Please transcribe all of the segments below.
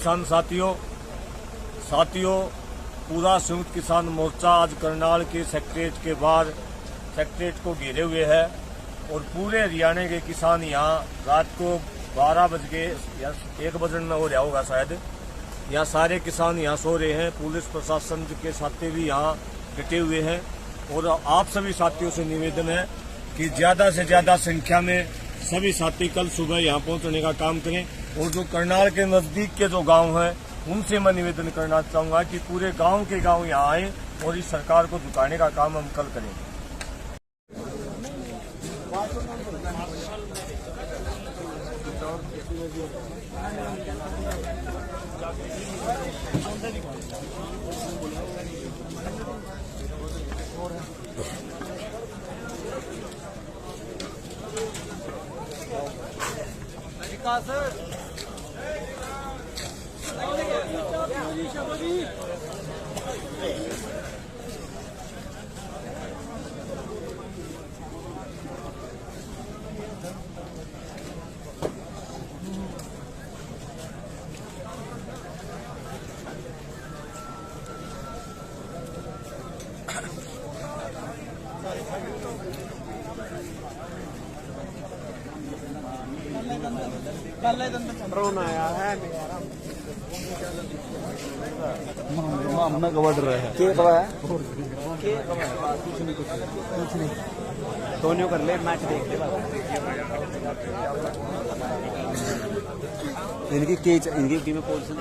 किसान साथियों, पूरा संयुक्त किसान मोर्चा आज करनाल के सेक्रेटरीट के बाहर सेक्रेटरीट को घेरे हुए है और पूरे हरियाणा के किसान यहाँ रात को 12 बज के या 1 बजने हो रहा होगा शायद, यहाँ सारे किसान यहाँ सो रहे हैं। पुलिस प्रशासन के साथी भी यहाँ डटे हुए हैं और आप सभी साथियों से निवेदन है कि ज्यादा से ज्यादा संख्या में सभी साथी कल सुबह यहाँ पहुंचने का काम करें और जो करनाल के नजदीक के जो गांव हैं उनसे मैं निवेदन करना चाहूंगा कि पूरे गांव के गांव यहाँ आए और इस सरकार को झुकाने का काम हम कल करें। आया है कवर रहे हैं के कवा है कुछ नहीं दोनों कर ले मैच देख ले इनकी टीम में पोजीशन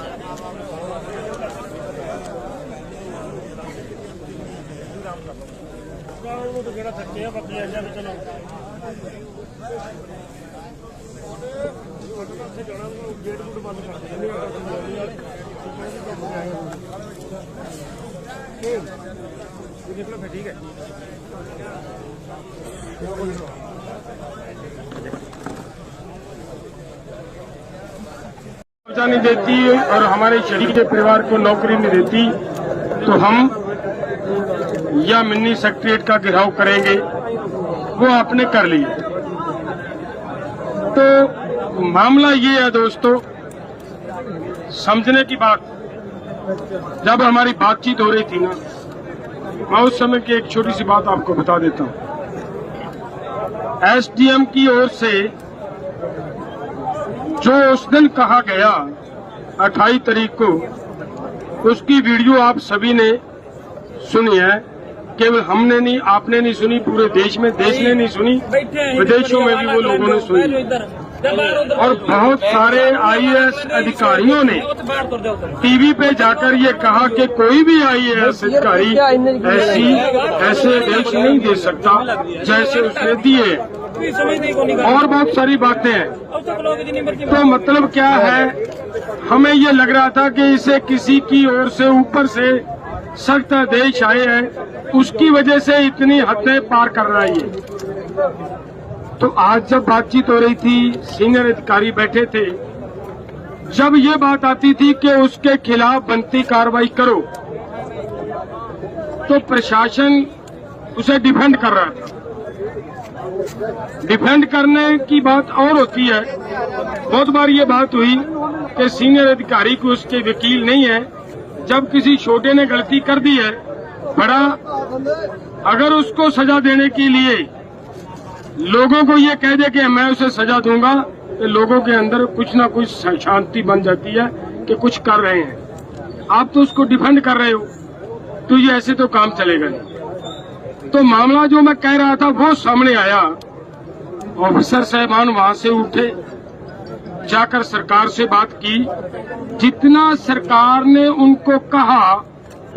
तो केड़ा थके है बाकी आ जा चलो गेट गुट बंद कर दिया ठीक है नहीं देती और हमारे शरीक के परिवार को नौकरी नहीं देती तो हम या मिनी सेक्रेटरीट का घेराव करेंगे। वो आपने कर लिया। तो मामला ये है दोस्तों, समझने की बात, जब हमारी बातचीत हो रही थी ना, मैं उस समय की एक छोटी सी बात आपको बता देता हूं। एसडीएम की ओर से जो उस दिन कहा गया 28 तारीख को, उसकी वीडियो आप सभी ने सुनी है। केवल हमने नहीं, आपने नहीं सुनी, पूरे देश में, देश ने नहीं सुनी, विदेशों में भी वो लोगों ने सुनी। और बहुत सारे आईएएस अधिकारियों ने टीवी पे जाकर ये कहा कि कोई भी आईएएस अधिकारी ऐसे आदेश नहीं दे सकता जैसे उसने दिए, और बहुत सारी बातें हैं। तो मतलब क्या है, हमें ये लग रहा था कि इसे किसी की ओर से ऊपर से सख्त आदेश आए हैं, उसकी वजह से इतनी हदें पार कर रहा है ये। तो आज जब बातचीत हो रही थी, सीनियर अधिकारी बैठे थे, जब ये बात आती थी कि उसके खिलाफ बनती कार्रवाई करो, तो प्रशासन उसे डिफेंड कर रहा था। डिफेंड करने की बात और होती है। बहुत बार ये बात हुई कि सीनियर अधिकारी को उसके वकील नहीं है। जब किसी छोटे ने गलती कर दी है, बड़ा अगर उसको सजा देने के लिए लोगों को ये कह दे कि मैं उसे सजा दूंगा, तो लोगों के अंदर कुछ ना कुछ शांति बन जाती है कि कुछ कर रहे हैं। आप तो उसको डिफेंड कर रहे हो, तो ये ऐसे तो काम चलेगा नहीं। तो मामला जो मैं कह रहा था वो सामने आया। ऑफिसर साहबान वहां से उठे, जाकर सरकार से बात की। जितना सरकार ने उनको कहा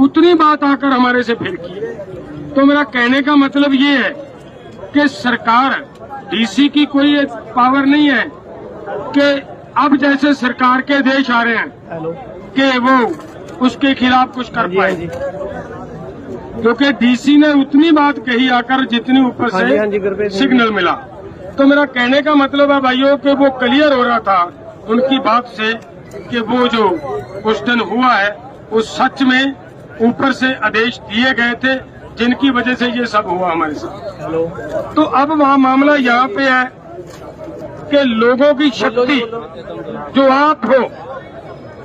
उतनी बात आकर हमारे से फिर की। तो मेरा कहने का मतलब ये है कि सरकार, डीसी की कोई पावर नहीं है कि अब जैसे सरकार के आदेश आ रहे हैं कि वो उसके खिलाफ कुछ कर पाए, क्योंकि डीसी ने उतनी बात कही आकर जितनी ऊपर से सिग्नल मिला। तो मेरा कहने का मतलब है भाइयों कि वो क्लियर हो रहा था उनकी बात से कि वो जो उस दिन हुआ है वो सच में ऊपर से आदेश दिए गए थे, जिनकी वजह से ये सब हुआ हमारे साथ। तो अब वहाँ मामला यहाँ पे है कि लोगों की शक्ति जो आप हो,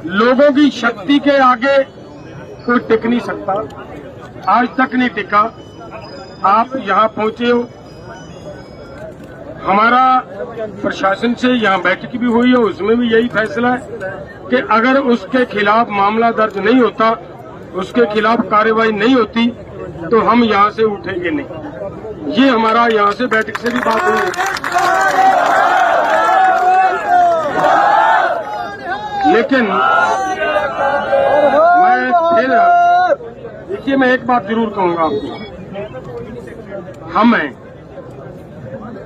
लोगों की शक्ति के आगे कोई टिक नहीं सकता, आज तक नहीं टिका। आप यहाँ पहुंचे हो, हमारा प्रशासन से यहाँ बैठक भी हुई है, उसमें भी यही फैसला है कि अगर उसके खिलाफ मामला दर्ज नहीं होता, उसके खिलाफ कार्रवाई नहीं होती, तो हम यहाँ से उठेंगे नहीं। ये हमारा यहाँ से बैठक से भी बात हुई। लेकिन मैं फिर देखिए, मैं एक बात जरूर कहूंगा आपको,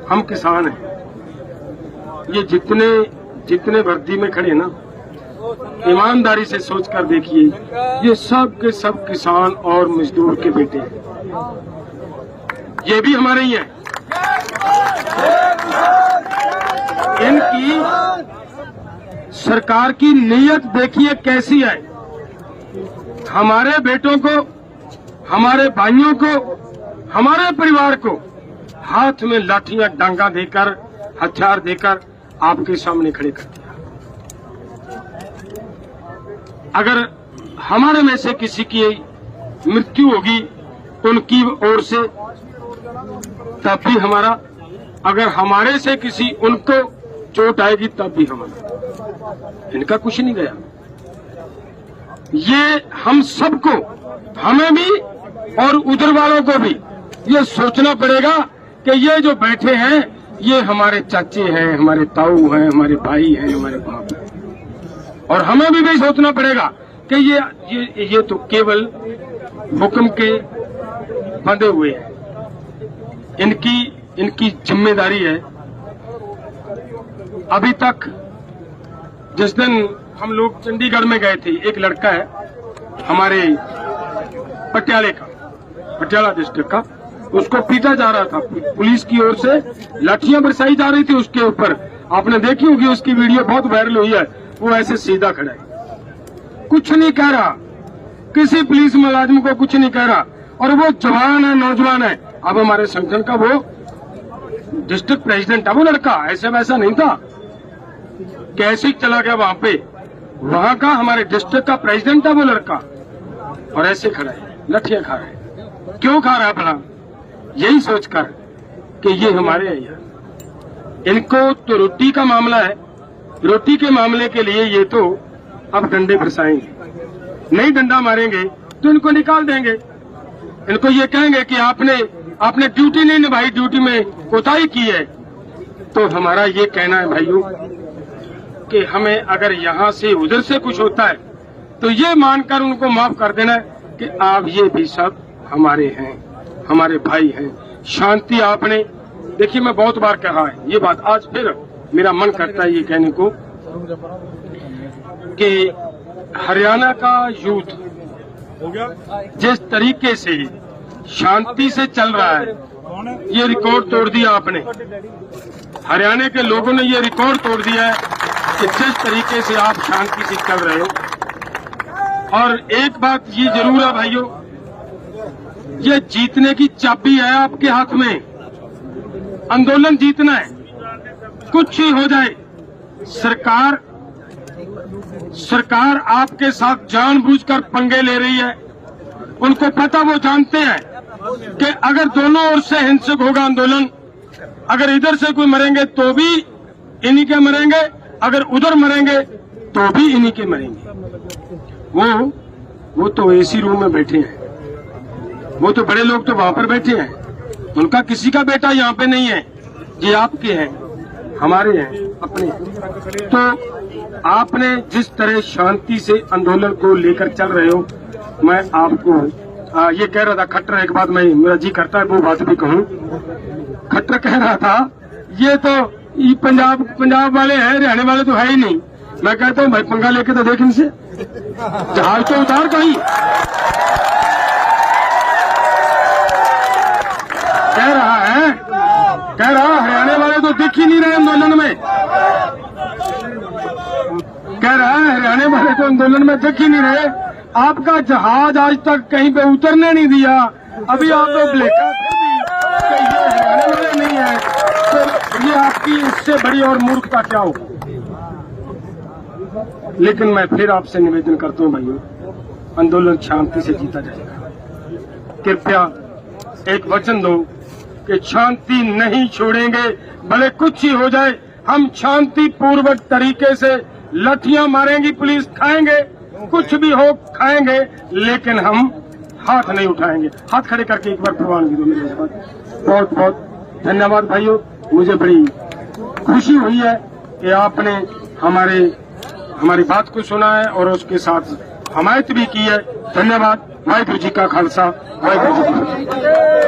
हम किसान हैं। ये जितने वर्दी में खड़े ना, ईमानदारी से सोच कर देखिए, ये सब के सब किसान और मजदूर के बेटे हैं। ये भी हमारे ही हैं। इनकी सरकार की नीयत देखिए कैसी है। हमारे बेटों को, हमारे भाइयों को, हमारे परिवार को हाथ में लाठियां डांगा देकर, हथियार देकर आपके सामने खड़े कर दिया। अगर हमारे में से किसी की मृत्यु होगी उनकी ओर से, तब भी हमारा, अगर हमारे से किसी उनको चोट आएगी तब भी हमारा। इनका कुछ नहीं गया। ये हम सबको, हमें भी और उधर वालों को भी ये सोचना पड़ेगा कि ये जो बैठे हैं ये हमारे चाचे हैं, हमारे ताऊ हैं, हमारे भाई हैं, हमारे बाप हैं। और हमें भी सोचना पड़ेगा कि ये तो केवल हुक्म के बंधे हुए हैं। इनकी जिम्मेदारी है। अभी तक जिस दिन हम लोग चंडीगढ़ में गए थे, एक लड़का है हमारे पटियाला डिस्ट्रिक्ट का, उसको पीटा जा रहा था, पुलिस की ओर से लाठियां बरसाई जा रही थी उसके ऊपर। आपने देखी होगी, उसकी वीडियो बहुत वायरल हुई है। वो ऐसे सीधा खड़ा है, कुछ नहीं कह रहा, किसी पुलिस मुलाजिम को कुछ नहीं कह रहा, और वो जवान है, नौजवान है। अब हमारे संगठन का वो डिस्ट्रिक्ट प्रेसिडेंट है वो लड़का, ऐसे वैसा नहीं था, कैसे चला गया वहां का हमारे डिस्ट्रिक्ट का प्रेसिडेंट है वो लड़का, और ऐसे खड़ा है, लाठियां खा रहा है। क्यों खा रहा है भला? यही सोचकर कि ये हमारे हैं यार। इनको तो रोटी का मामला है, रोटी के मामले के लिए ये तो अब डंडे बरसाएंगे, नहीं डंडा मारेंगे तो इनको निकाल देंगे। इनको ये कहेंगे कि आपने ड्यूटी नहीं निभाई, ड्यूटी में कोताही की है। तो हमारा ये कहना है भाइयों कि हमें अगर यहाँ से उधर से कुछ होता है तो ये मानकर उनको माफ कर देना है कि आप ये भी सब हमारे हैं, हमारे भाई हैं। शांति आपने देखिए, मैं बहुत बार कहा है ये बात, आज फिर मेरा मन करता है ये कहने को कि हरियाणा का यूथ जिस तरीके से शांति से चल रहा है, ये रिकॉर्ड तोड़ दिया आपने। हरियाणा के लोगों ने ये रिकॉर्ड तोड़ दिया है कि जिस तरीके से आप शांति से चल रहे हो। और एक बात ये जरूर है भाइयों, ये जीतने की चाबी है आपके हाथ में। आंदोलन जीतना है, कुछ ही हो जाए। सरकार आपके साथ जानबूझकर पंगे ले रही है। उनको पता, वो जानते हैं कि अगर दोनों ओर से हिंसक होगा आंदोलन, अगर इधर से कोई मरेंगे तो भी इन्हीं के मरेंगे, अगर उधर मरेंगे तो भी इन्हीं के मरेंगे। वो तो एसी रूम में बैठे हैं, वो तो बड़े लोग तो वहां पर बैठे हैं, उनका किसी का बेटा यहाँ पे नहीं है। ये आपके हैं, हमारे हैं, अपने। तो आपने जिस तरह शांति से आंदोलन को लेकर चल रहे हो, मैं आपको ये कह रहा था खट्टर, एक बात मेरा जी करता है वो बात भी कहूँ। खट्टर कह रहा था ये तो ये पंजाब वाले हैं, हरियाणा वाले तो है ही नहीं। मैं कहता हूँ भाई पंगा लेके तो देख इनसे, जहाज तो उतार कहीं। कह रहा हरियाणा वाले तो दिख ही नहीं रहे आंदोलन में। कह रहा है हरियाणा वाले तो आंदोलन में दिख ही नहीं रहे। आपका जहाज आज तक कहीं पे उतरने नहीं दिया। अभी आप लोग लेकर ये हरियाणा वाले नहीं है, तो ये आपकी इससे बड़ी और मूर्खता क्या होगी? लेकिन मैं फिर आपसे निवेदन करता हूं भाइयों, आंदोलन शांति से जीता जाएगा। कृपया एक वचन दो कि शांति नहीं छोड़ेंगे, भले कुछ ही हो जाए। हम शांति पूर्वक तरीके से लाठियां मारेंगी, पुलिस खाएंगे, कुछ भी हो खाएंगे, लेकिन हम हाथ नहीं उठाएंगे। हाथ खड़े करके एक बार प्रवानगी दो मेरे साथ। बहुत बहुत धन्यवाद भाइयों, मुझे बड़ी खुशी हुई है कि आपने हमारी बात को सुना है और उसके साथ हमायत भी की है। धन्यवाद। वाहिगुरू जी का खालसा, वाहिगुरू जी की फतेह।